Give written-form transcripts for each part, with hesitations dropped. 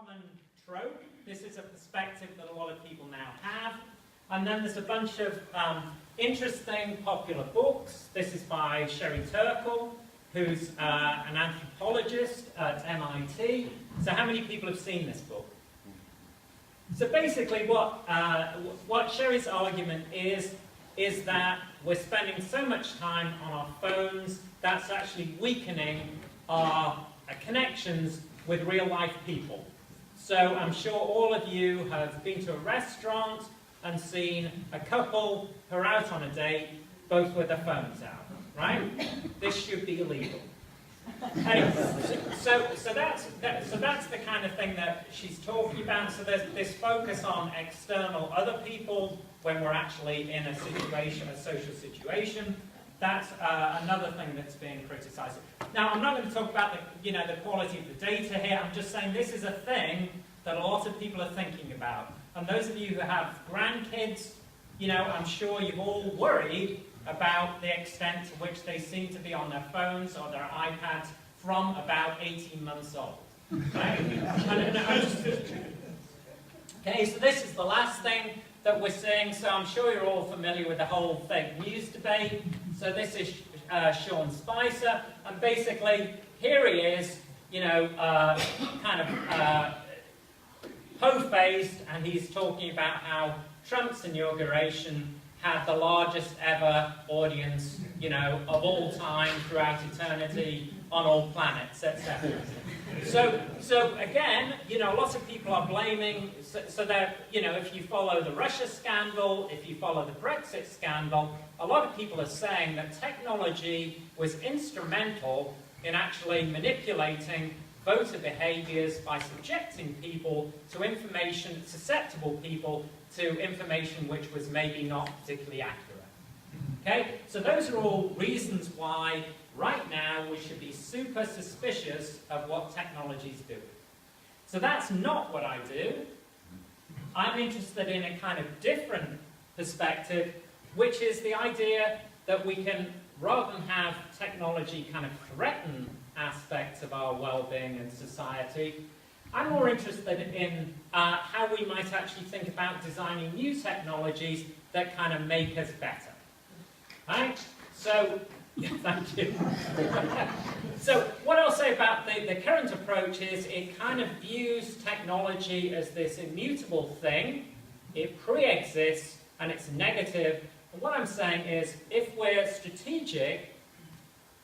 common trope. This is a perspective that a lot of people now have. And then there's a bunch of interesting popular books. This is by Sherry Turkle, who's an anthropologist at MIT. So how many people have seen this book? So basically what Sherry's argument is that we're spending so much time on our phones that's actually weakening our connections with real-life people. So I'm sure all of you have been to a restaurant and seen a couple who are out on a date, both with their phones out, right? This should be illegal. Anyway, so that's the kind of thing that she's talking about. So there's this focus on external other people when we're actually in a situation, a social situation. That's another thing that's being criticised. Now, I'm not going to talk about the quality of the data here. I'm just saying this is a thing that a lot of people are thinking about. And those of you who have grandkids, I'm sure you've all worried about the extent to which they seem to be on their phones or their iPads from about 18 months old. Right? Okay, so this is the last thing that we're seeing. So I'm sure you're all familiar with the whole fake news debate. So this is Sean Spicer, and basically here he is, kind of po-faced, and he's talking about how Trump's inauguration had the largest ever audience, of all time throughout eternity on all planets, etc. So again, lots of people are blaming, so that, if you follow the Russia scandal, if you follow the Brexit scandal, a lot of people are saying that technology was instrumental in actually manipulating voter behaviors by subjecting people to information, susceptible people to information which was maybe not particularly accurate. Okay, so those are all reasons why right now we should be super suspicious of what technology is doing. So that's not what I do. I'm interested in a kind of different perspective, which is the idea that we can, rather than have technology kind of threaten aspects of our well-being and society, I'm more interested in how we might actually think about designing new technologies that kind of make us better. Right? So, thank you. So what I'll say about the current approach is it kind of views technology as this immutable thing. It pre-exists and it's negative. And what I'm saying is, if we're strategic,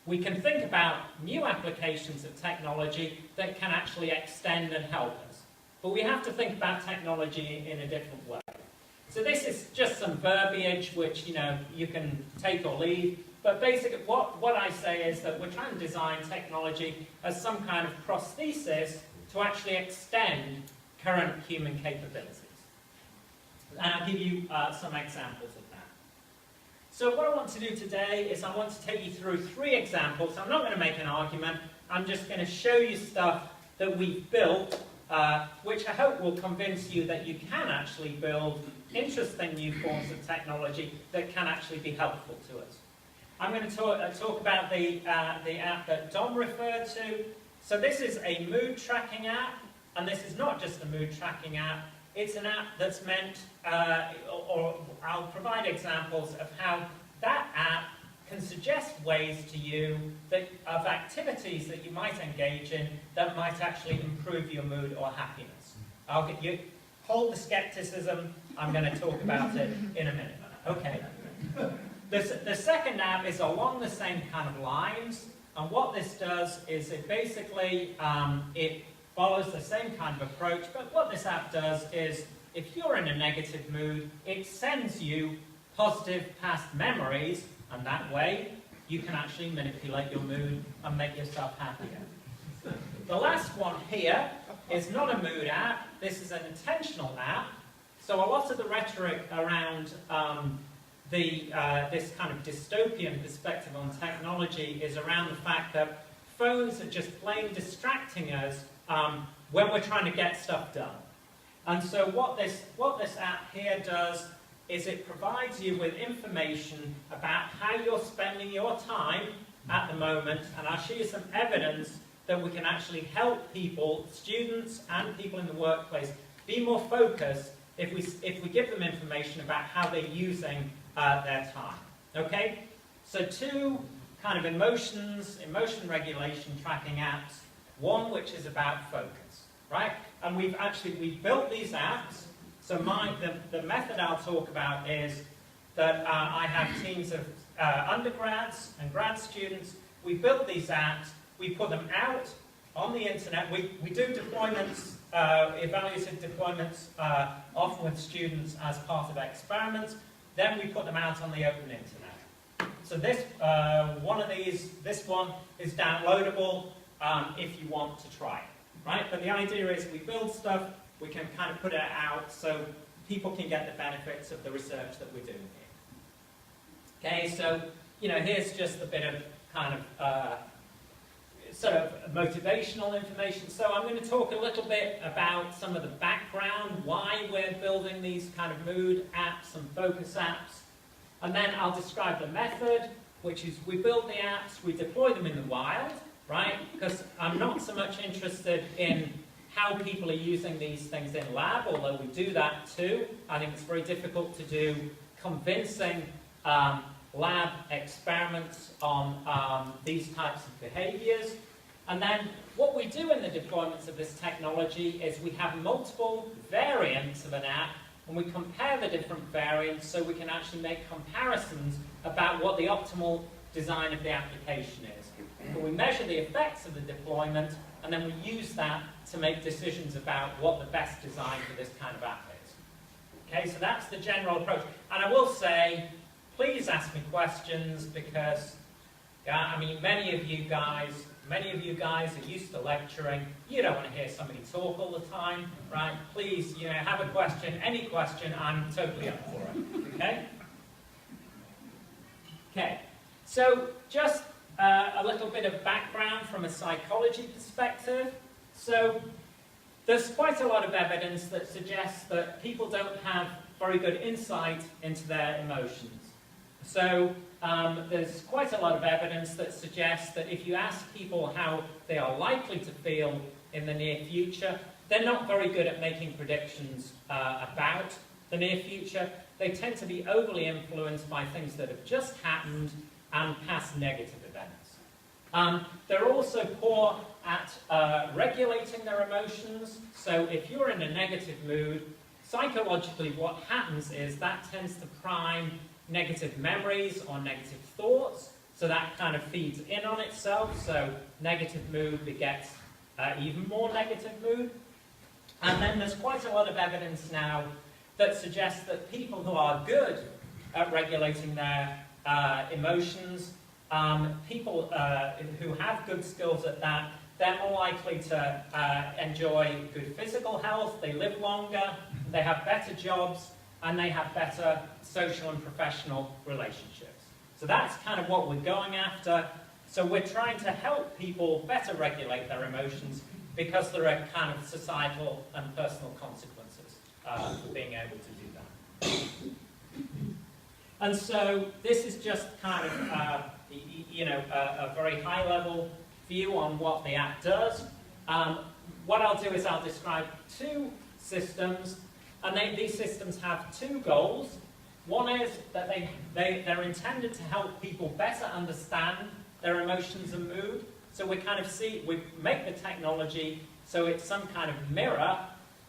we can think about new applications of technology that can actually extend and help us. But we have to think about technology in a different way. So this is just some verbiage which, you can take or leave. But basically what I say is that we're trying to design technology as some kind of prosthesis to actually extend current human capabilities. And I'll give you some examples of that. So what I want to do today is I want to take you through 3 examples. I'm not going to make an argument. I'm just going to show you stuff that we've built, which I hope will convince you that you can actually build interesting new forms of technology that can actually be helpful to us. I'm going to talk about the app that Dom referred to. So this is a mood tracking app, and this is not just a mood tracking app. It's an app that's meant, or I'll provide examples of how that app can suggest ways to you of activities that you might engage in that might actually improve your mood or happiness. I'll get you. Hold the skepticism. I'm going to talk about it in a minute. Okay. The second app is along the same kind of lines, and what this does is it basically it follows the same kind of approach, but what this app does is, if you're in a negative mood, it sends you positive past memories, and that way you can actually manipulate your mood and make yourself happier. The last one here is not a mood app, this is an attentional app. So a lot of the rhetoric around this kind of dystopian perspective on technology is around the fact that phones are just plain distracting us when we're trying to get stuff done. And so what this app here does is it provides you with information about how you're spending your time at the moment, and I'll show you some evidence that we can actually help people, students and people in the workplace, be more focused if we give them information about how they're using their time. Okay? So 2 kind of emotion regulation tracking apps. One which is about focus, right? And we've built these apps. So the method I'll talk about is that I have teams of undergrads and grad students. We build these apps, we put them out on the internet. We do deployments, evaluative deployments, often with students as part of experiments. Then we put them out on the open internet. So this one is downloadable if you want to try it, right? But the idea is we build stuff, we can kind of put it out so people can get the benefits of the research that we're doing here. Okay, so, here's just a bit of kind of sort of motivational information. So I'm going to talk a little bit about some of the background, why we're building these kind of mood apps and focus apps. And then I'll describe the method, which is we build the apps, we deploy them in the wild, right? Because I'm not so much interested in how people are using these things in lab, although we do that too. I think it's very difficult to do convincing lab experiments on these types of behaviors. And then what we do in the deployments of this technology is we have multiple variants of an app, and we compare the different variants so we can actually make comparisons about what the optimal design of the application is. So we measure the effects of the deployment, and then we use that to make decisions about what the best design for this kind of app is. Okay, so that's the general approach. And I will say, please ask me questions because, many of you guys are used to lecturing. You don't want to hear somebody talk all the time, right? Please, have a question, any question, I'm totally up for it, okay? Okay, so just a little bit of background from a psychology perspective. So there's quite a lot of evidence that suggests that people don't have very good insight into their emotions. So there's quite a lot of evidence that suggests that if you ask people how they are likely to feel in the near future, they're not very good at making predictions about the near future. They tend to be overly influenced by things that have just happened and past negative events. They're also poor at regulating their emotions. So if you're in a negative mood, psychologically what happens is that tends to prime negative memories or negative thoughts. So that kind of feeds in on itself. So negative mood begets even more negative mood. And then there's quite a lot of evidence now that suggests that people who are good at regulating their emotions, people who have good skills at that, they're more likely to enjoy good physical health, they live longer, they have better jobs, and they have better social and professional relationships. So that's kind of what we're going after. So we're trying to help people better regulate their emotions because there are kind of societal and personal consequences for being able to do that. And so this is just kind of a very high-level view on what the app does. What I'll do is I'll describe 2 systems, and these systems have 2 goals. One is that they're intended to help people better understand their emotions and mood. So we make the technology so it's some kind of mirror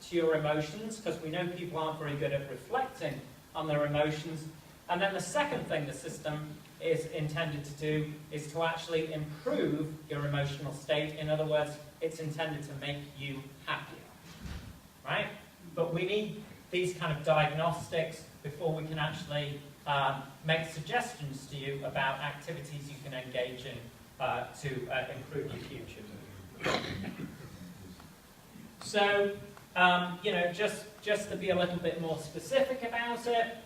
to your emotions, because we know people aren't very good at reflecting on their emotions. And then the second thing the system is intended to do is to actually improve your emotional state. In other words, it's intended to make you happier, right? But we need these kind of diagnostics before we can actually make suggestions to you about activities you can engage in to improve your future. So, just to be a little bit more specific about it,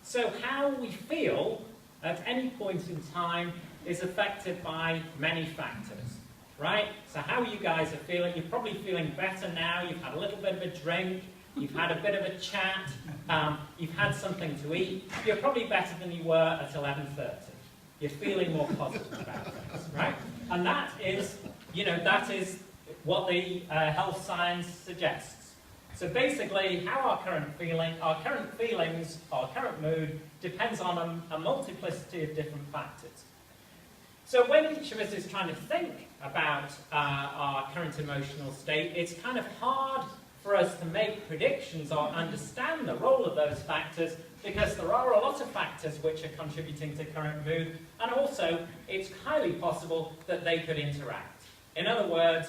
so how we feel at any point in time is affected by many factors, right? So how you guys are feeling, you're probably feeling better now, you've had a little bit of a drink, you've had a bit of a chat, you've had something to eat, you're probably better than you were at 11:30. You're feeling more positive about things, right? And that is, you know, that is what the health science suggests. So basically, how our current feelings, our current mood depends on a multiplicity of different factors. So when each of us is trying to think about our current emotional state, it's kind of hard for us to make predictions or understand the role of those factors, because there are a lot of factors which are contributing to current mood, and also it's highly possible that they could interact. In other words,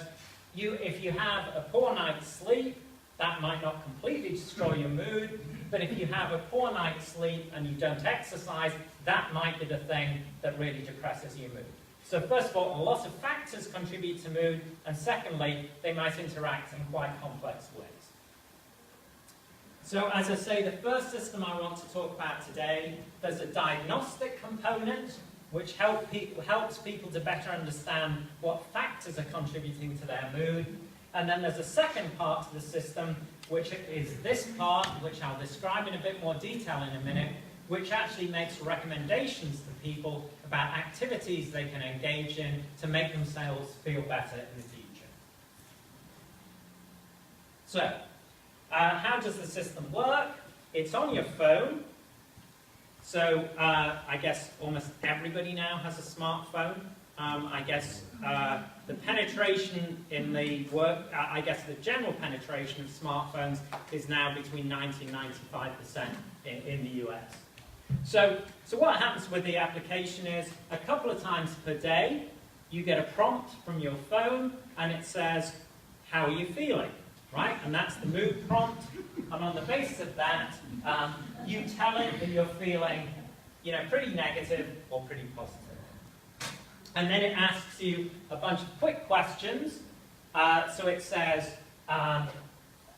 if you have a poor night's sleep, that might not completely destroy your mood, but if you have a poor night's sleep and you don't exercise, that might be the thing that really depresses your mood. So first of all, a lot of factors contribute to mood, and secondly, they might interact in quite complex ways. So as I say, the first system I want to talk about today, there's a diagnostic component, which helps people to better understand what factors are contributing to their mood. And then there's a second part to the system, which is this part, which I'll describe in a bit more detail in a minute, which actually makes recommendations to people about activities they can engage in to make themselves feel better in the future. So, how does the system work? It's on your phone. So, I guess almost everybody now has a smartphone. I guess the penetration in the general penetration of smartphones is now between 90 and 95% in the US. So what happens with the application is, a couple of times per day, you get a prompt from your phone, and it says, how are you feeling? Right? And that's the mood prompt. And on the basis of that, you tell it that you're feeling, you know, pretty negative or pretty positive. And then it asks you a bunch of quick questions. So it says,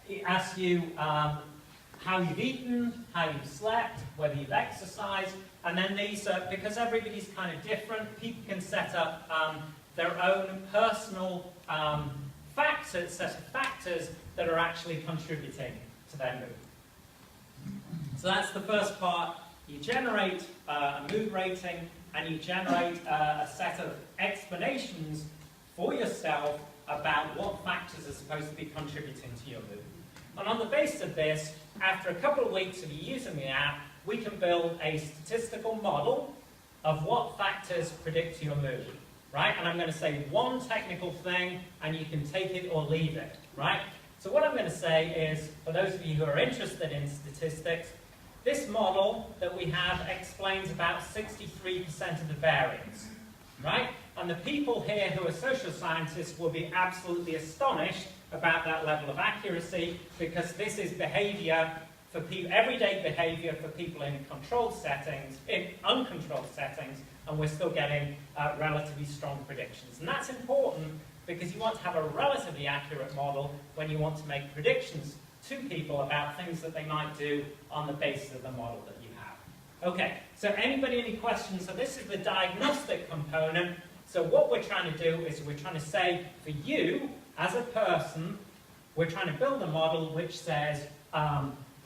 it asks you how you've eaten, how you've slept, whether you've exercised, and then these are, because everybody's kind of different, people can set up their own personal set of factors that are actually contributing to their mood. So that's the first part. You generate a mood rating, and you generate a set of explanations for yourself about what factors are supposed to be contributing to your mood. And on the basis of this, after a couple of weeks of you using the app, we can build a statistical model of what factors predict your mood, right? And I'm going to say one technical thing, and you can take it or leave it, right? So what I'm going to say is, for those of you who are interested in statistics, this model that we have explains about 63% of the variance, right? And the people here who are social scientists will be absolutely astonished about that level of accuracy, because this is behavior for people, everyday behavior for people in controlled settings, in uncontrolled settings, and we're still getting relatively strong predictions. And that's important because you want to have a relatively accurate model when you want to make predictions to people about things that they might do on the basis of the model that you have. Okay, so anybody any questions? So this is the diagnostic component. So what we're trying to do is we're trying to say, for you, as a person, we're trying to build a model which says,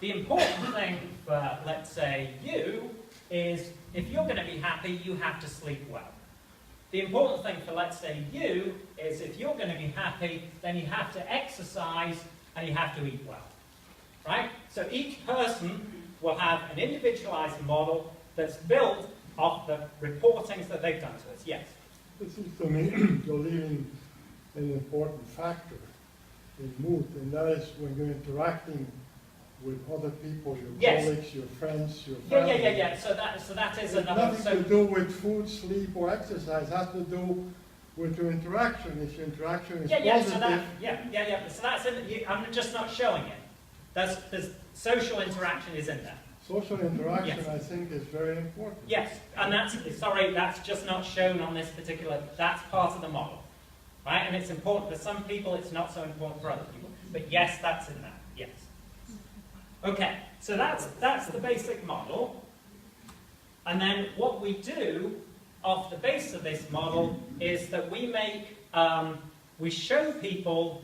the important thing for, let's say, you, is if you're going to be happy, you have to sleep well. The important thing for, let's say, you, is if you're going to be happy, then you have to exercise and you have to eat well. Right? So each person will have an individualized model that's built off the reportings that they've done to us. Yes? It seems to me you're leaving an important factor in mood, and that is when you're interacting with other people, your colleagues, your friends, your family. Yeah. So that is another. Nothing to do with food, sleep, or exercise. It has to do with your interaction. If your interaction is positive. So that's I'm just not showing it. There's social interaction is in there. Social interaction, I think, is very important. Yes, and that's just not shown on this particular. That's part of the model, right? And it's important for some people. It's not so important for other people. But yes, that's in there. Yes. Okay, so that's the basic model. And then what we do off the basis of this model is that we make, we show people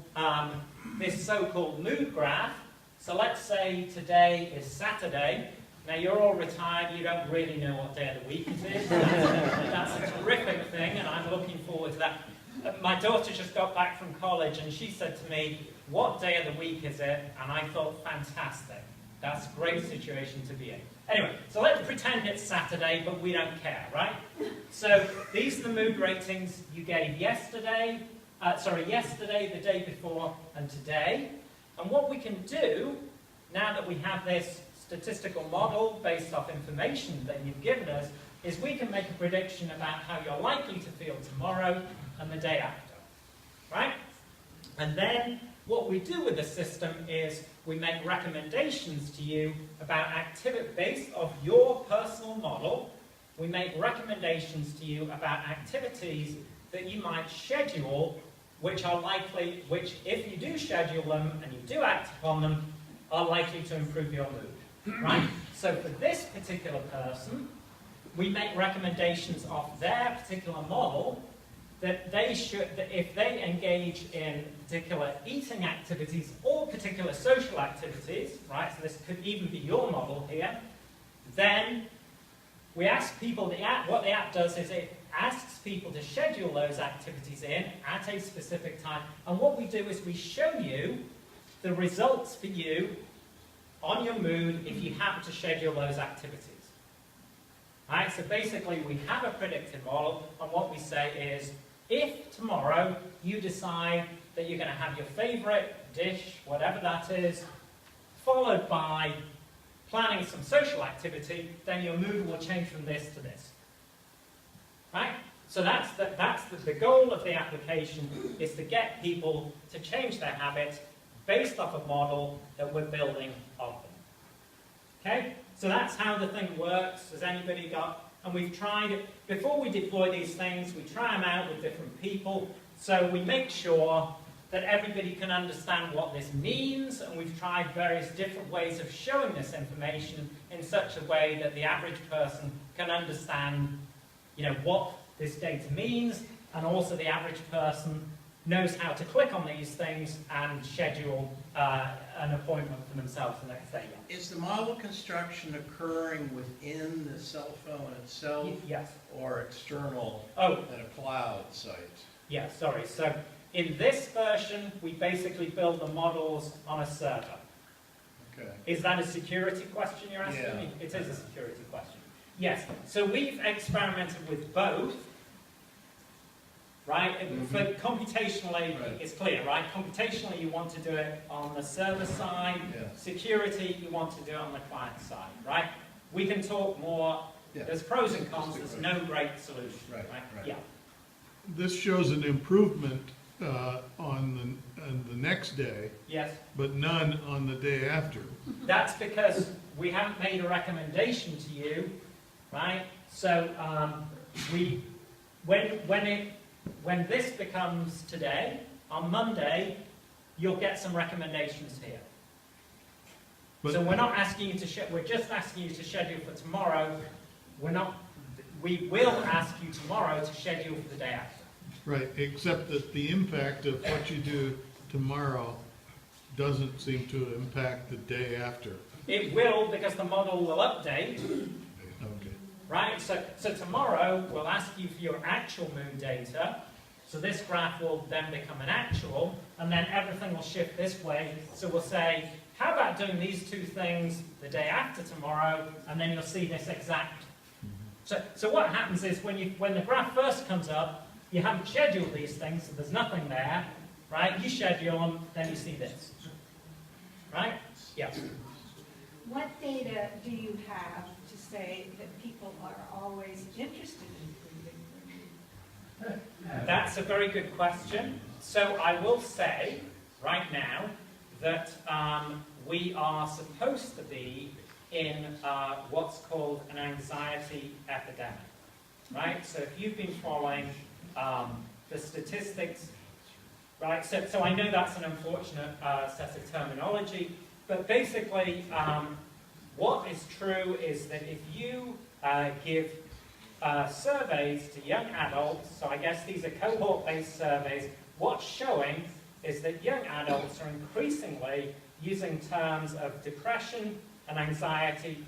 this so-called mood graph. So let's say today is Saturday. Now you're all retired, you don't really know what day of the week it is. That's a terrific thing, and I'm looking forward to that. my daughter just got back from college and she said to me, what day of the week is it? And I thought, fantastic. That's a great situation to be in. Anyway, so let's pretend it's Saturday, but we don't care, right? So these are the mood ratings you gave yesterday, the day before, and today. And what we can do, now that we have this statistical model based off information that you've given us, is we can make a prediction about how you're likely to feel tomorrow and the day after, right? And then what we do with the system is we make recommendations to you about activity based off your personal model. We make recommendations to you about activities that you might schedule, which if you do schedule them and you do act upon them, are likely to improve your mood, right? So for this particular person, we make recommendations off their particular model that if they engage in particular eating activities or particular social activities, right, so this could even be your model here, then we ask people, what the app does is it asks people to schedule those activities in at a specific time, and what we do is we show you the results for you on your mood if you happen to schedule those activities. Right, so basically we have a predictive model, and what we say is, if tomorrow you decide that you're going to have your favourite dish, whatever that is, followed by planning some social activity, then your mood will change from this to this. Right? So that's the goal of the application, is to get people to change their habits based off a model that we're building of them. Okay? So that's how the thing works. Has anybody got... And we've tried it, before we deploy these things, we try them out with different people, so we make sure that everybody can understand what this means, and we've tried various different ways of showing this information in such a way that the average person can understand, what this data means, and also the average person knows how to click on these things and schedule an appointment for themselves the next day. Is the model construction occurring within the cell phone itself? Yes. Or external at a cloud site? Yeah, sorry. So in this version, we basically build the models on a server. Okay. Is that a security question you're asking me? It is a security question. Yes. So we've experimented with both. Right? For computationally, it's clear, right? Computationally, you want to do it on the server side. Yeah. Security, you want to do it on the client side, right? We can talk more. Yeah. There's pros and cons. There's no great solution, right? Yeah. This shows an improvement on the next day. Yes. But none on the day after. That's because we haven't made a recommendation to you, right? So when this becomes today, on Monday, you'll get some recommendations here. So we're not asking you to we're just asking you to schedule for tomorrow. We will ask you tomorrow to schedule for the day after. Right, except that the impact of what you do tomorrow doesn't seem to impact the day after. It will, because the model will update. Okay. Right? So tomorrow, we'll ask you for your actual mood data. So this graph will then become an actual, and then everything will shift this way. So we'll say, how about doing these two things the day after tomorrow, and then you'll see this exact. So what happens is, when the graph first comes up, you haven't scheduled these things, so there's nothing there, right? You schedule them, then you see this. Right? Yeah. What data do you have to say that people are always interested in improving? That's a very good question. So I will say right now that we are supposed to be in what's called an anxiety epidemic. Right? So if you've been following the statistics, right? So I know that's an unfortunate set of terminology, but basically what is true is that if you give surveys to young adults, so I guess these are cohort-based surveys, what's showing is that young adults are increasingly using terms of depression and anxiety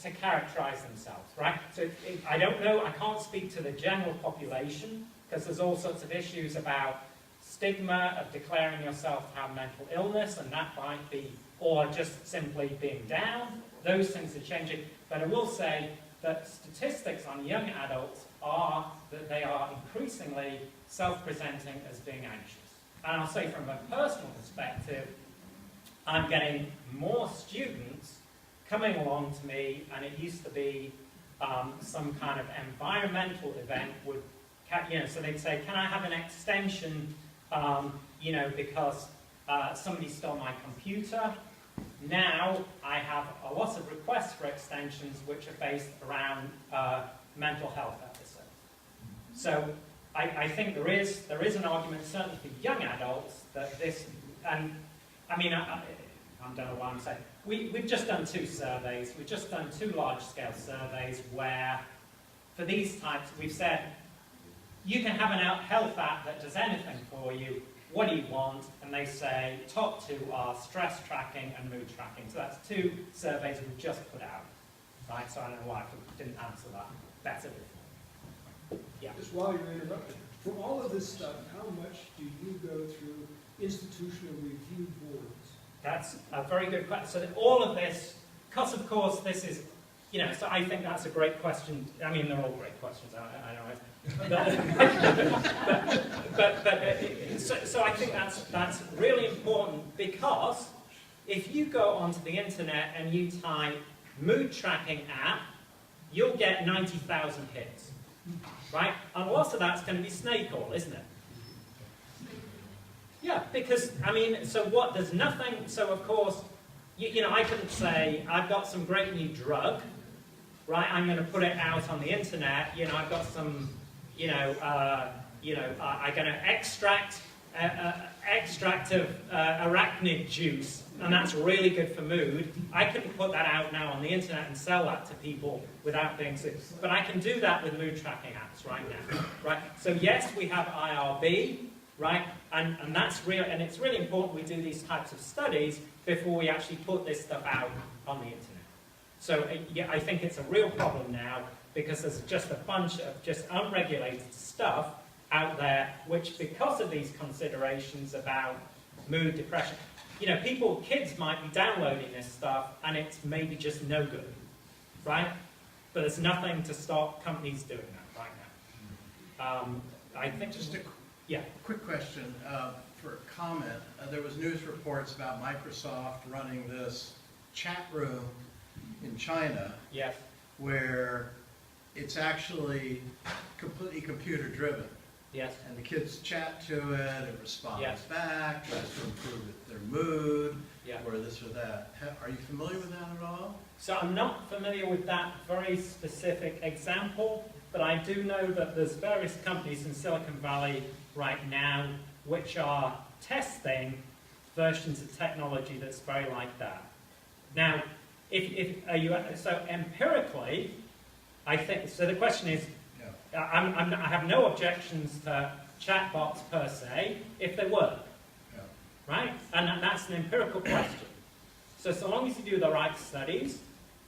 to characterize themselves, right? So I don't know, I can't speak to the general population, because there's all sorts of issues about stigma of declaring yourself to have mental illness, and that might be, or just simply being down. Those things are changing. But I will say that statistics on young adults are that they are increasingly self-presenting as being anxious. And I'll say from a personal perspective, I'm getting more students coming along to me, and it used to be some kind of environmental event would, so they'd say, can I have an extension, because somebody stole my computer. Now I have a lot of requests for extensions which are based around mental health episodes. So I think there is an argument, certainly for young adults, that this, and I mean, I don't know what I'm saying. We've just done 2 surveys. We've just done 2 large-scale surveys where, for these types, we've said, you can have a health app that does anything for you. What do you want? And they say, top 2 are stress tracking and mood tracking. So that's 2 surveys we've just put out. Right? So I don't know why I didn't answer that better before. Yeah. Just while you're interrupted, for all of this stuff, how much do you go through institutional review boards? That's a very good question. So all of this, because of course this is, so I think that's a great question. I mean, they're all great questions, I know it. So I think that's really important, because if you go onto the internet and you type mood tracking app, you'll get 90,000 hits, right? And lots of that's going to be snake oil, isn't it? Yeah, because, I mean, so what, there's nothing, so of course, I couldn't say, I've got some great new drug, right, I'm going to put it out on the internet, I've got some, I'm going to extract of arachnid juice, and that's really good for mood. I couldn't put that out now on the internet and sell that to people without being sick. But I can do that with mood tracking apps right now, right? So yes, we have IRB, right? And that's real, and it's really important we do these types of studies before we actually put this stuff out on the internet. So yeah, I think it's a real problem now, because there's just a bunch of just unregulated stuff out there, which, because of these considerations about mood, depression, kids might be downloading this stuff and it's maybe just no good, right? But there's nothing to stop companies doing that right now. I think Just a yeah. quick question for a comment. There was news reports about Microsoft running this chat room in China. Yes. Where it's actually completely computer driven. Yes. And the kids chat to it, it responds Yes. back, tries to improve their mood, Yeah. or this or that. Are you familiar with that at all? So I'm not familiar with that very specific example, but I do know that there's various companies in Silicon Valley right now which are testing versions of technology that's very like that. Now, so empirically, I think, so the question is, Yeah. I have no objections to chatbots per se if they work, Yeah. right? And that's an empirical question. So long as you do the right studies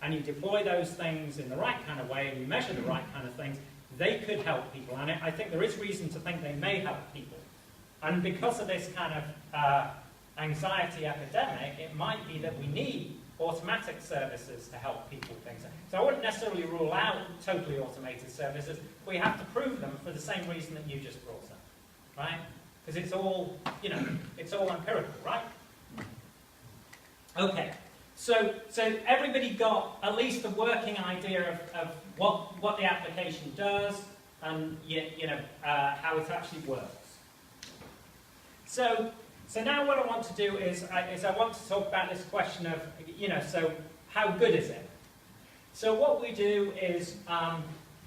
and you deploy those things in the right kind of way and you measure the right kind of things, they could help people. And I think there is reason to think they may help people. And because of this kind of anxiety epidemic, it might be that we need automatic services to help people things. So I wouldn't necessarily rule out totally automated services, but we have to prove them for the same reason that you just brought up, right? Because it's all, it's all empirical, right? Okay, so everybody got at least a working idea of what the application does and how it actually works. So now what I want to do is I want to talk about this question of, so how good is it? So what we do is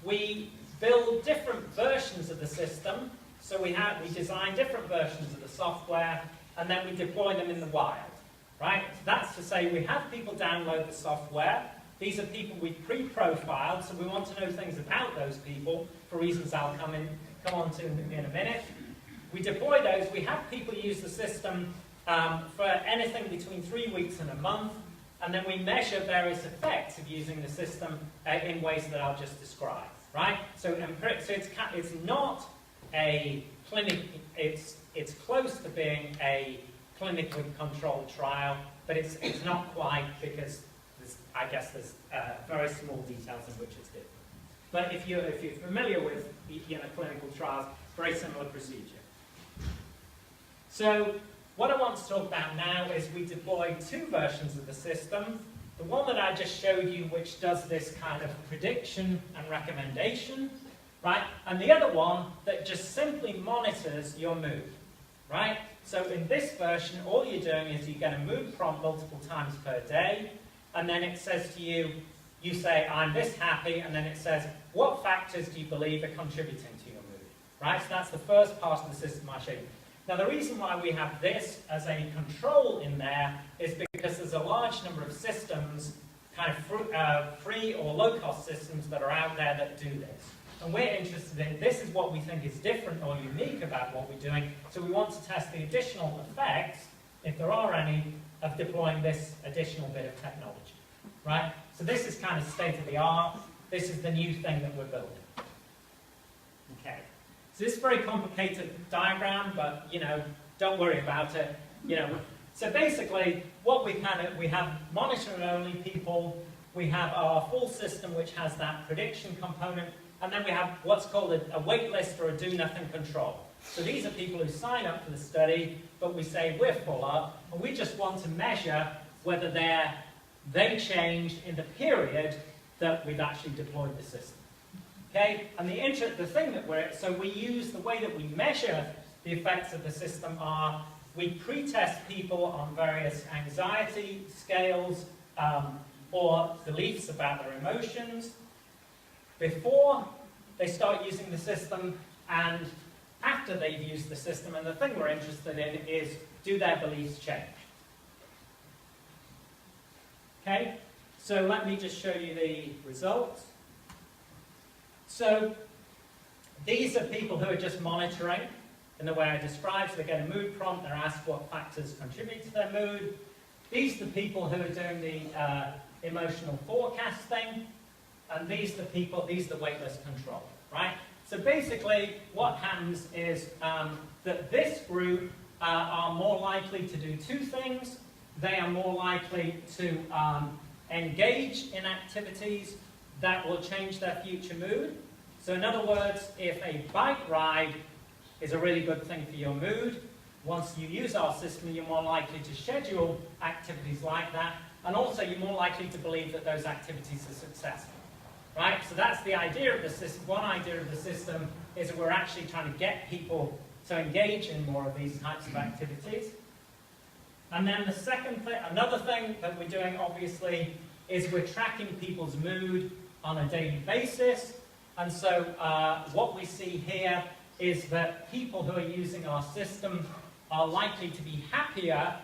we build different versions of the system. So we design different versions of the software, and then we deploy them in the wild, right? So that's to say we have people download the software. These are people we pre-profiled, so we want to know things about those people for reasons I'll come on to in a minute. We deploy those. We have people use the system for anything between 3 weeks and a month, and then we measure various effects of using the system in ways that I'll just describe, right? So it's not a clinic, it's close to being a clinically controlled trial, but it's not quite, because I guess there's very small details in which it's different. But if you're familiar with clinical trials, very similar procedure. So what I want to talk about now is we deployed two versions of the system. The one that I just showed you, which does this kind of prediction and recommendation, right? And the other one that just simply monitors your mood, right? So in this version, all you're doing is you get a mood prompt multiple times per day, and then it says to you, you say, I'm this happy, and then it says, what factors do you believe are contributing to your mood, right? So that's the first part of the system I showed you. Now, the reason why we have this as a control in there is because there's a large number of systems, kind of free or low-cost systems that are out there that do this. And we're interested in, this is what we think is different or unique about what we're doing, so we want to test the additional effects, if there are any, of deploying this additional bit of technology, right? So this is kind of state-of-the-art. This is the new thing that we're building. Okay. So this is a very complicated diagram, but, don't worry about it. So basically, what we have monitoring-only people, we have our full system, which has that prediction component, and then we have what's called a wait list or a do-nothing control. So these are people who sign up for the study, but we say we're full up, and we just want to measure whether they change in the period that we've actually deployed the system. Okay, and the thing that so we use the way that we measure the effects of the system are we pre-test people on various anxiety scales or beliefs about their emotions before they start using the system and after they've used the system. And the thing we're interested in is, do their beliefs change? Okay, so let me just show you the results. So these are people who are just monitoring in the way I described. So they get a mood prompt, they're asked what factors contribute to their mood. These are the people who are doing the emotional forecasting, and these are the waitlist control, right? So basically what happens is that this group are more likely to do two things. They are more likely to engage in activities that will change their future mood. So in other words, if a bike ride is a really good thing for your mood, once you use our system, you're more likely to schedule activities like that, and also you're more likely to believe that those activities are successful, right? So that's the idea of the system. One idea of the system is that we're actually trying to get people to engage in more of these types of activities. And then the second thing, another thing that we're doing, obviously, is we're tracking people's mood on a daily basis. And so what we see here is that people who are using our system are likely to be happier,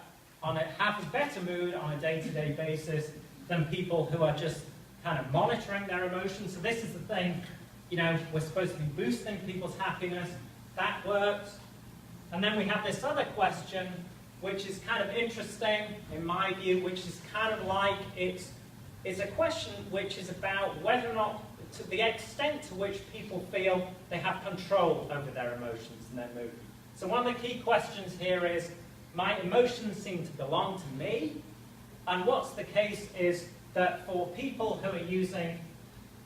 have a better mood on a day-to-day basis than people who are just kind of monitoring their emotions. So this is the thing, we're supposed to be boosting people's happiness. That works. And then we have this other question, which is kind of interesting, in my view, which is kind of like, it's a question which is about whether or not, to the extent to which people feel they have control over their emotions and their mood. So one of the key questions here is, my emotions seem to belong to me, and what's the case is that for people who are using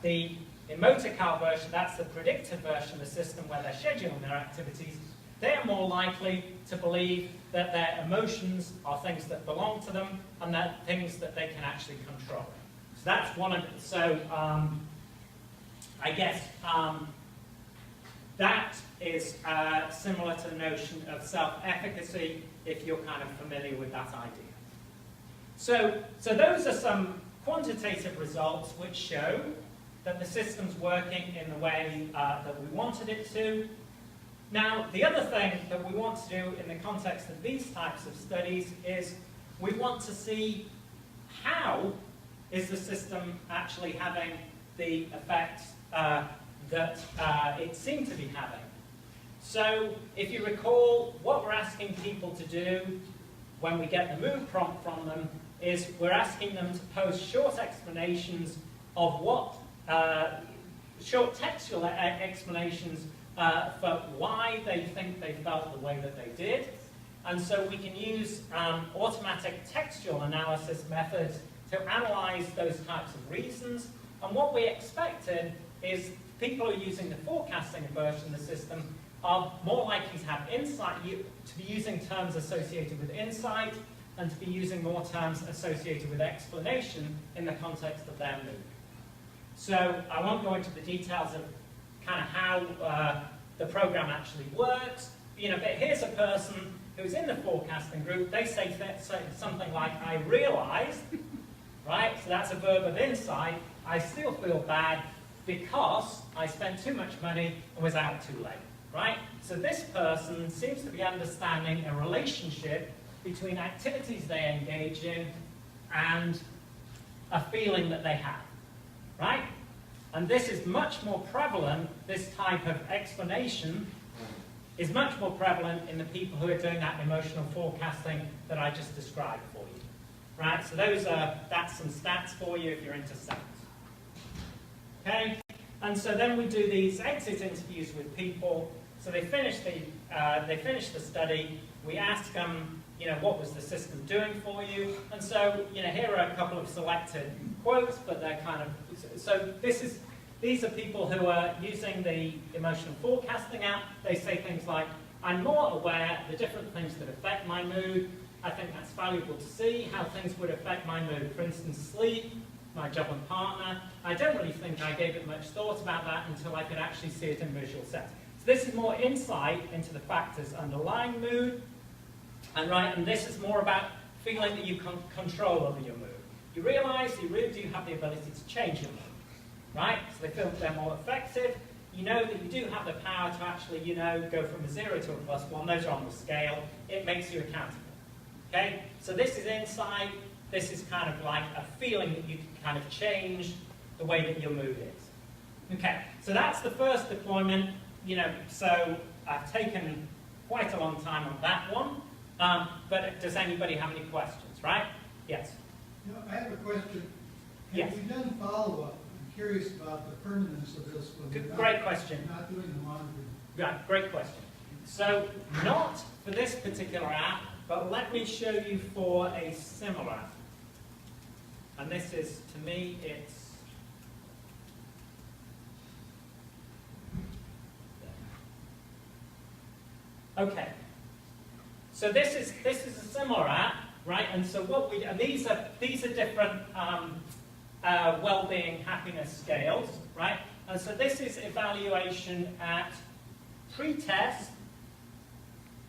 the Whittaker version, that's the predictive version of the system where they're scheduling their activities, they're more likely to believe that their emotions are things that belong to them and that things that they can actually control. So that's one of it. So I guess that is similar to the notion of self-efficacy, if you're kind of familiar with that idea. So those are some quantitative results which show that the system's working in the way that we wanted it to. Now, the other thing that we want to do in the context of these types of studies is we want to see how is the system actually having the effects that it seemed to be having. So, if you recall, what we're asking people to do when we get the mood prompt from them is we're asking them to post short explanations of what short textual explanations for why they think they felt the way that they did. And so we can use automatic textual analysis methods to analyze those types of reasons. And what we expected is people who are using the forecasting version of the system are more likely to have insight, to be using terms associated with insight, and to be using more terms associated with explanation in the context of their mood. So I won't go into the details of kind of how the program actually works, but here's a person who's in the forecasting group. They say something like, I realized, right? So that's a verb of insight. I still feel bad because I spent too much money and was out too late, right? So this person seems to be understanding a relationship between activities they engage in and a feeling that they have, right? And this is much more prevalent, this type of explanation is much more prevalent in the people who are doing that emotional forecasting that I just described for you, right? So that's some stats for you if you're into stats. Okay, and so then we do these exit interviews with people. So they finish the study. We ask them, what was the system doing for you? And so, here are a couple of selected quotes, but they're kind of so. These are people who are using the emotional forecasting app. They say things like, I'm more aware of the different things that affect my mood. I think that's valuable to see how things would affect my mood. For instance, sleep, my job and partner. I don't really think I gave it much thought about that until I could actually see it in visual sense. So this is more insight into the factors underlying mood. And this is more about feeling that you can control over your mood. You realize you really do have the ability to change your mood. Right? So they feel that they're more effective. You know that you do have the power to actually, go from a 0 to a +1. Those are on the scale. It makes you accountable. Okay? So this is insight. This is kind of like a feeling that you can kind of change the way that your mood is. Okay, so that's the first deployment. So I've taken quite a long time on that one. But does anybody have any questions, right? Yes? I have a question. Yes. Have we done follow-up? I'm curious about the permanence of this when Great question. Not doing the monitoring. Right, great question. So not for this particular app, but let me show you for a similar app. And this is, to me, it's... Okay. So this is a similar app, right? And so what we and these are different well-being happiness scales, right? And so this is evaluation at pre-test,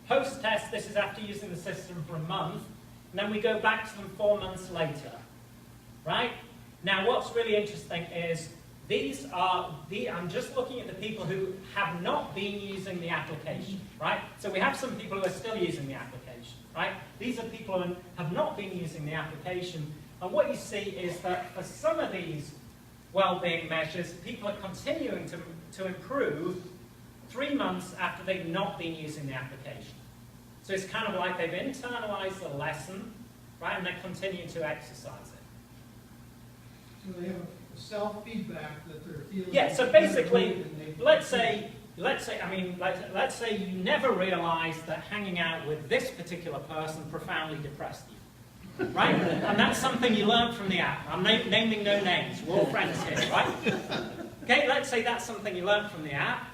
post-test. This is after using the system for a month, and then we go back to them 4 months later, right? Now, what's really interesting is I'm just looking at the people who have not been using the application, right? So we have some people who are still using the application, right? These are people who have not been using the application. And what you see is that for some of these well-being measures, people are continuing to improve 3 months after they've not been using the application. So it's kind of like they've internalized the lesson, right? And they continue to exercise it. So they have a self-feedback that they're feeling. Yeah, so basically, let's say you never realized that hanging out with this particular person profoundly depressed you, right? And that's something you learned from the app. I'm naming no names. We're all friends here, right? Okay, let's say that's something you learned from the app,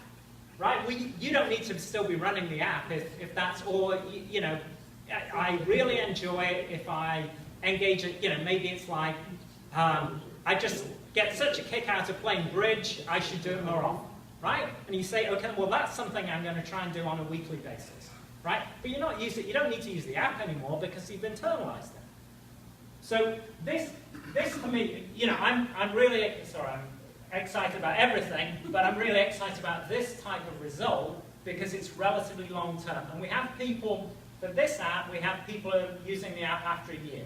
right? You don't need to still be running the app if that's all, I really enjoy it if I engage in, maybe it's like, I just get such a kick out of playing bridge, I should do it more often, right? And you say, okay, well that's something I'm going to try and do on a weekly basis, right? But you don't need to use the app anymore because you've internalized it. So this for me, I'm excited about everything, but I'm really excited about this type of result because it's relatively long term. And we have people, for this app, we have people who are using the app after a year.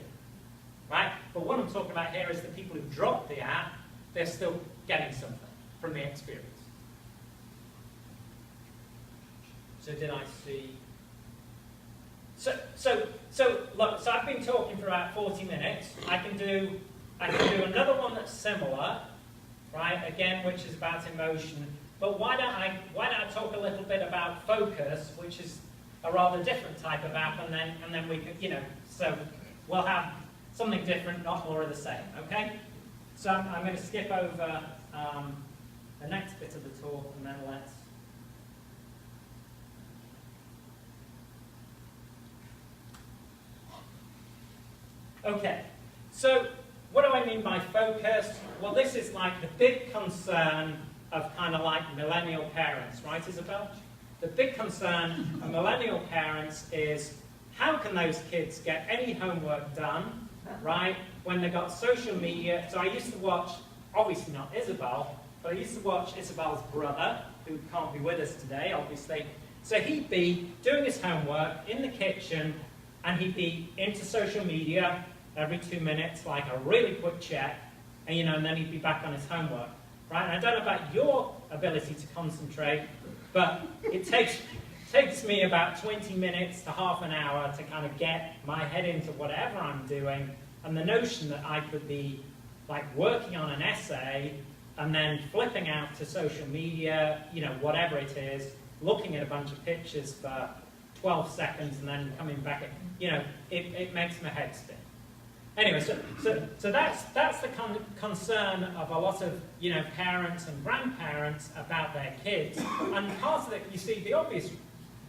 Right? But what I'm talking about here is the people who dropped the app, they're still getting something from the experience. So did I see? So look, so I've been talking for about 40 minutes. I can do another one that's similar. right? Again, which is about emotion. But why don't I talk a little bit about focus, which is a rather different type of app, and then we could, so we'll have something different, not more of the same, okay? So I'm going to skip over the next bit of the talk, and then let's. Okay, so what do I mean by focus? Well, this is like the big concern of kind of like millennial parents, right, Isabel? The big concern of millennial parents is how can those kids get any homework done, right, when they've got social media. So I used to watch, obviously not Isabel, but I used to watch Isabel's brother, who can't be with us today, obviously. So he'd be doing his homework in the kitchen, and he'd be into social media every 2 minutes, like a really quick check, and and then he'd be back on his homework, right? And I don't know about your ability to concentrate, but it takes me about 20 minutes to half an hour to kind of get my head into whatever I'm doing, and the notion that I could be like working on an essay and then flipping out to social media, whatever it is, looking at a bunch of pictures for 12 seconds and then coming back, it makes my head spin. Anyway, so that's the concern of a lot of parents and grandparents about their kids. And part of it, you see, the obvious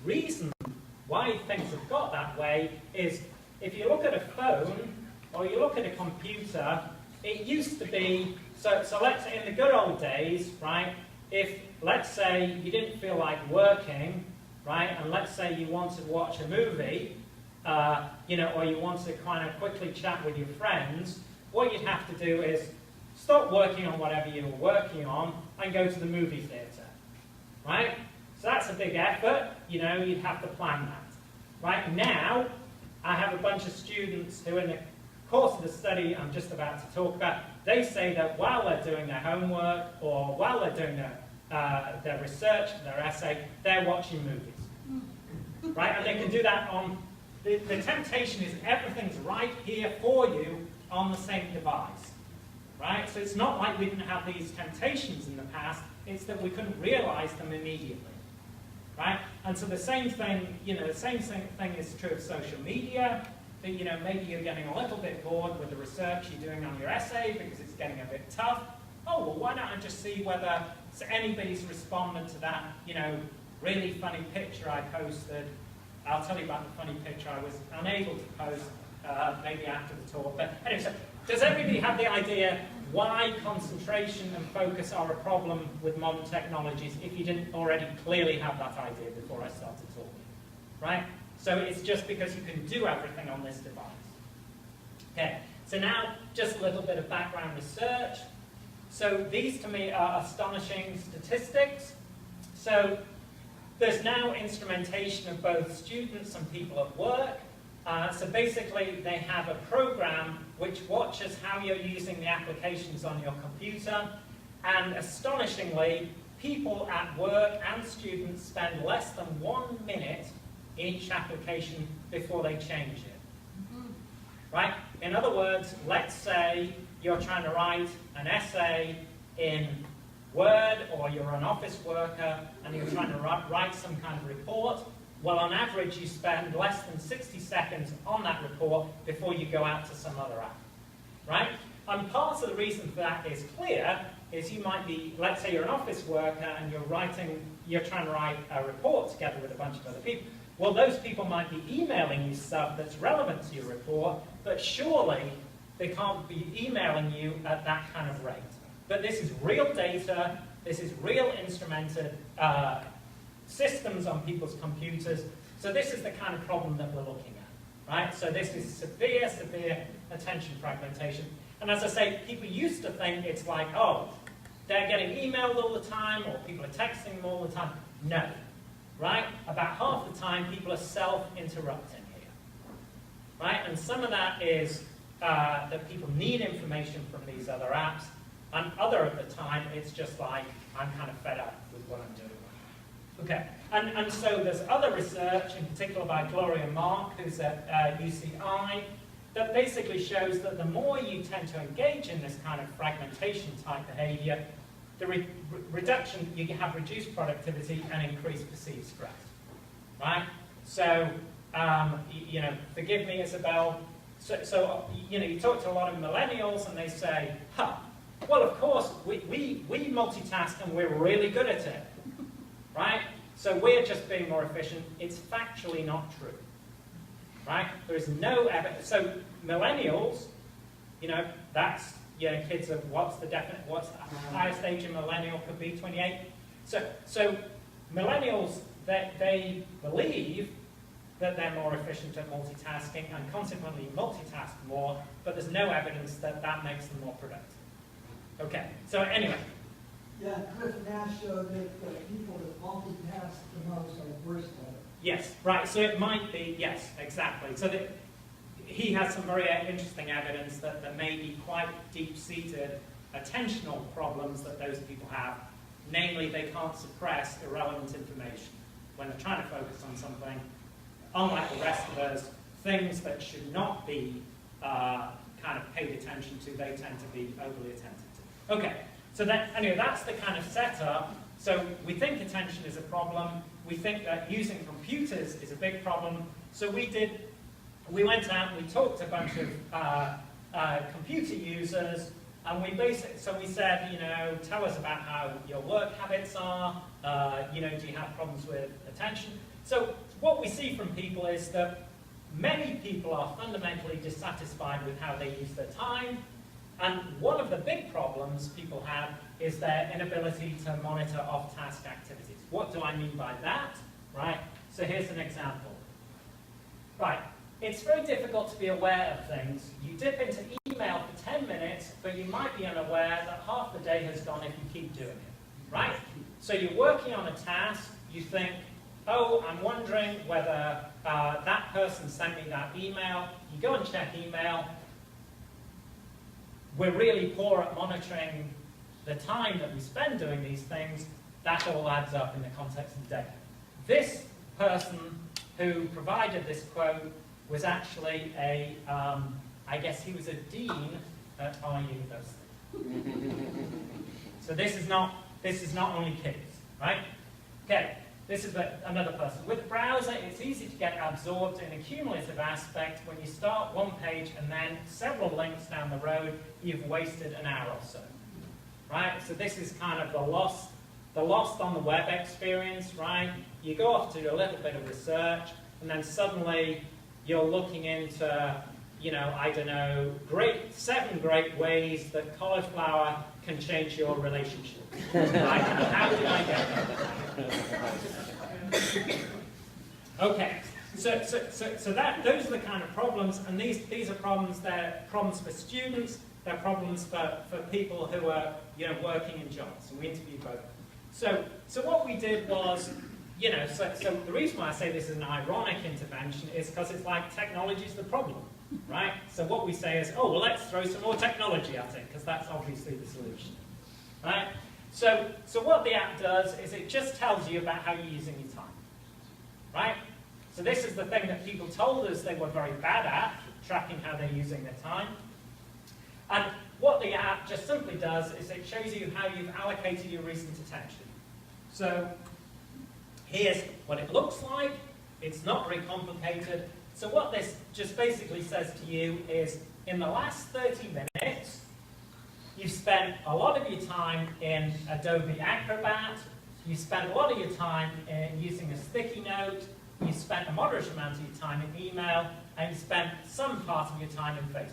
reason why things have got that way is if you look at a phone or you look at a computer, it used to be, so let's say in the good old days, right, if, let's say, you didn't feel like working, right, and let's say you wanted to watch a movie, or you want to kind of quickly chat with your friends, what you'd have to do is stop working on whatever you were working on and go to the movie theatre, right? So that's a big effort, you'd have to plan that. Right now, I have a bunch of students who in the course of the study I'm just about to talk about, they say that while they're doing their homework or while they're doing their research, their essay, they're watching movies, right? And they can do that on. The temptation is everything's right here for you on the same device, right? So it's not like we didn't have these temptations in the past, it's that we couldn't realize them immediately, right? And so the same thing, the same thing is true of social media, that, maybe you're getting a little bit bored with the research you're doing on your essay because it's getting a bit tough. Oh, well, why don't I just see whether anybody's responded to that, really funny picture I posted. I'll tell you about the funny picture I was unable to post maybe after the talk. But anyway, so does everybody have the idea why concentration and focus are a problem with modern technologies if you didn't already clearly have that idea before I started talking? Right? So it's just because you can do everything on this device. Okay, so now just a little bit of background research. So these to me are astonishing statistics. So there's now instrumentation of both students and people at work. So basically, they have a program which watches how you're using the applications on your computer. And astonishingly, people at work and students spend less than 1 minute in each application before they change it. Right? In other words, let's say you're trying to write an essay in Word, or you're an office worker and you're trying to write some kind of report. Well, on average, you spend less than 60 seconds on that report before you go out to some other app, right? And part of the reason for that is clear, is you might be, let's say you're an office worker and you're trying to write a report together with a bunch of other people. Well, those people might be emailing you stuff that's relevant to your report, but surely they can't be emailing you at that kind of rate. But this is real data, this is real instrumented systems on people's computers. So this is the kind of problem that we're looking at, right? So this is severe, severe attention fragmentation. And as I say, people used to think it's like, oh, they're getting emailed all the time, or people are texting them all the time. No, right? About half the time, people are self-interrupting here, right? And some of that is that people need information from these other apps, and other of the time, it's just like, I'm kind of fed up with what I'm doing. Okay, and so there's other research, in particular by Gloria Mark, who's at UCI, that basically shows that the more you tend to engage in this kind of fragmentation type behavior, the reduction, you have reduced productivity and increased perceived stress, right? So, you know, forgive me, Isabel. So, you know, you talk to a lot of millennials and they say, huh, well, of course, we multitask and we're really good at it, right? So we're just being more efficient. It's factually not true, right? There is no evidence. So millennials, you know, that's, you know, kids of what's the highest age a millennial could be, 28? So millennials, they believe that they're more efficient at multitasking and consequently multitask more, but there's no evidence that that makes them more productive. Okay, so anyway. Yeah, Cliff Nash showed that the people that multitask the most are worse at it. Yes, right, so it might be, yes, exactly. So that he has some very interesting evidence that there may be quite deep-seated attentional problems that those people have. Namely, they can't suppress irrelevant information when they're trying to focus on something. Unlike the rest of us, things that should not be kind of paid attention to, they tend to be overly attentive to. Okay, so anyway, that's the kind of setup. So we think attention is a problem. We think that using computers is a big problem. So we went out and we talked to a bunch of computer users, and we said, you know, tell us about how your work habits are. You know, do you have problems with attention? So what we see from people is that many people are fundamentally dissatisfied with how they use their time. And one of the big problems people have is their inability to monitor off-task activities. What do I mean by that? Right? So here's an example. Right. It's very difficult to be aware of things. You dip into email for 10 minutes, but you might be unaware that half the day has gone if you keep doing it. Right? So you're working on a task, you think, oh, I'm wondering whether that person sent me that email. You go and check email. We're really poor at monitoring the time that we spend doing these things. That all adds up in the context of data. This person who provided this quote was actually I guess he was a dean at our university. So this is not only kids, right? Okay. This is another person. With the browser, it's easy to get absorbed in a cumulative aspect. When you start one page and then several links down the road, you've wasted an hour or so. Right? So this is kind of the lost on the web experience, right? You go off to do a little bit of research, and then suddenly you're looking into, you know, I don't know, 7 great ways that cauliflower can change your relationship. Right? How did I get there? Okay, so those are the kind of problems, and these are problems. They're problems for students. They're problems for people who are, you know, working in jobs. And we interviewed both. So what we did was, you know, so the reason why I say this is an ironic intervention is because it's like technology is the problem, right? So what we say is, oh well, let's throw some more technology at it because that's obviously the solution, right? So what the app does is it just tells you about how you're using your time, right? So this is the thing that people told us they were very bad at, tracking how they're using their time. And what the app just simply does is it shows you how you've allocated your recent attention. So here's what it looks like. It's not very complicated. So what this just basically says to you is, in the last 30 minutes, you've spent a lot of your time in Adobe Acrobat, you spent a lot of your time in using a sticky note, you spent a moderate amount of your time in email, and you spent some part of your time in Facebook,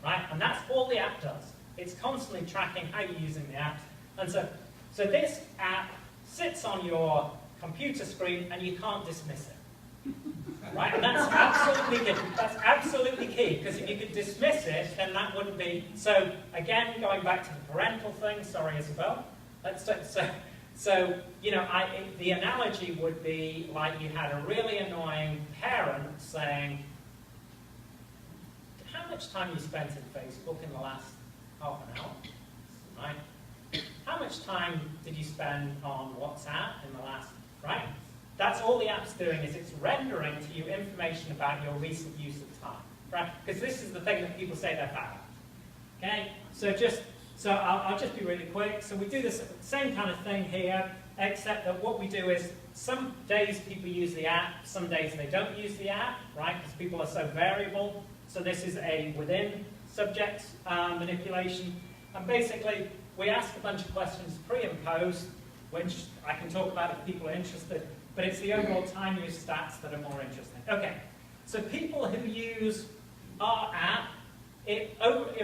right? And that's all the app does. It's constantly tracking how you're using the app. And so this app sits on your computer screen and you can't dismiss it. Right? And that's absolutely key, because if you could dismiss it, then that wouldn't be. So again, going back to the parental thing, sorry Isabel. So you know, the analogy would be like you had a really annoying parent saying, how much time you spent in Facebook in the last half an hour, right? How much time did you spend on WhatsApp in the last, right? That's all the app's doing, is it's rendering to you information about your recent use of time. right? Because this is the thing that people say they're bad at. Okay, so I'll just be really quick. So we do this same kind of thing here, except that what we do is some days people use the app, some days they don't use the app, right? Because people are so variable. So this is a within subject manipulation. And basically, we ask a bunch of questions pre and post, which I can talk about if people are interested, but it's the overall time use stats that are more interesting. Okay, so people who use our app, it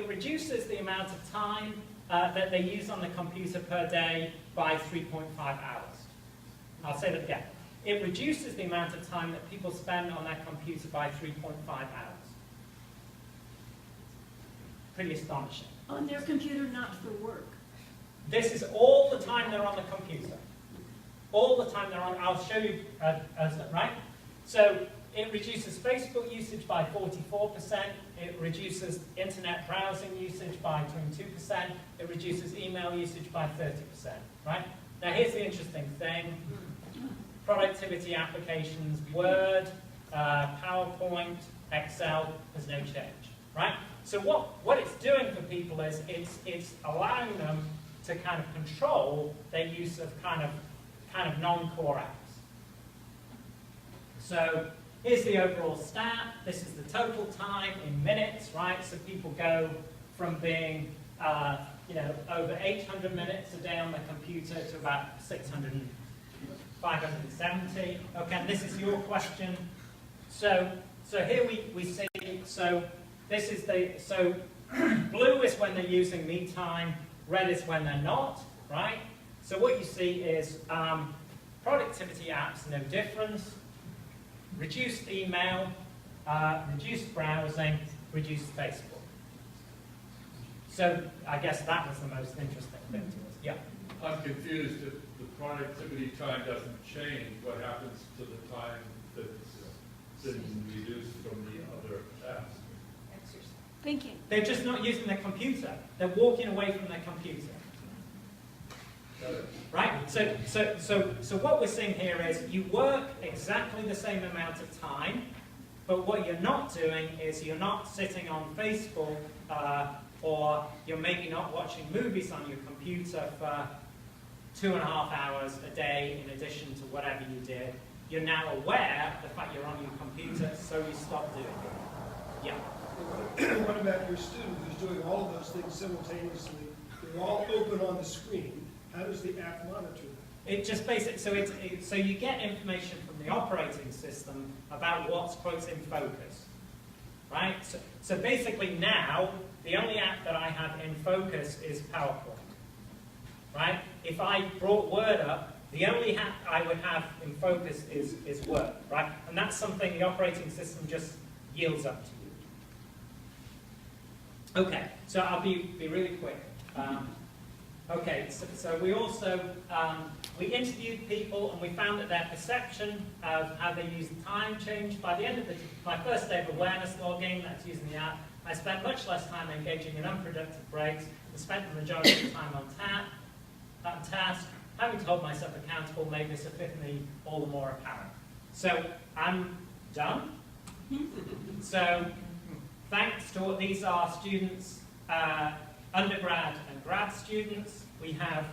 reduces the amount of time that they use on the computer per day by 3.5 hours. I'll say that again. It reduces the amount of time that people spend on their computer by 3.5 hours. Pretty astonishing. On their computer, not for work. This is all the time they're on the computer. All the time they're on. I'll show you, right? So it reduces Facebook usage by 44%. It reduces internet browsing usage by 22%. It reduces email usage by 30%, right? Now here's the interesting thing. Productivity applications, Word, PowerPoint, Excel, has no change, right? So what it's doing for people is it's allowing them to kind of control their use of kind of non-core apps. So here's the overall stat. This is the total time in minutes, right? So people go from being over 800 minutes a day on the computer to about 570. Okay, and this is your question. So here we see, so this is so blue is when they're using me time, red is when they're not, right? So what you see is productivity apps, no difference, reduced email, reduced browsing, reduced Facebook. So I guess that was the most interesting thing to us. Yeah. I'm confused. If the productivity time doesn't change, what happens to the time that's been reduced from the other apps? Thinking. They're just not using their computer. They're walking away from their computer. Right? So what we're seeing here is you work exactly the same amount of time, but what you're not doing is you're not sitting on Facebook or you're maybe not watching movies on your computer for 2.5 hours a day in addition to whatever you did. You're now aware of the fact you're on your computer, so you stop doing it. Yeah. What about your student who's doing all of those things simultaneously? They're all open on the screen. How does the app monitor that? It just basically, so you get information from the operating system about what's quote in focus, right? So basically now, the only app that I have in focus is PowerPoint, right? If I brought Word up, the only app I would have in focus is Word, right? And that's something the operating system just yields up to you. Okay, so I'll be really quick. Okay, so we also, we interviewed people and we found that their perception of how they use time changed. By the end of my first day of awareness logging, that's using the app, I spent much less time engaging in unproductive breaks and spent the majority of the time on task. Having to hold myself accountable made this epiphany all the more apparent. So I'm done. So thanks to what these are students, undergrad and grad students. We have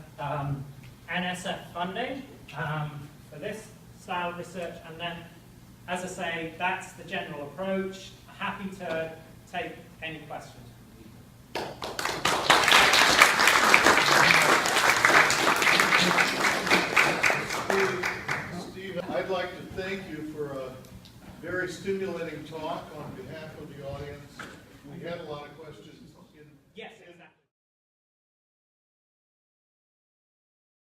NSF funding for this style of research, and then, as I say, that's the general approach. Happy to take any questions. Steve, I'd like to thank you for a very stimulating talk on behalf of the audience. We had a lot of questions.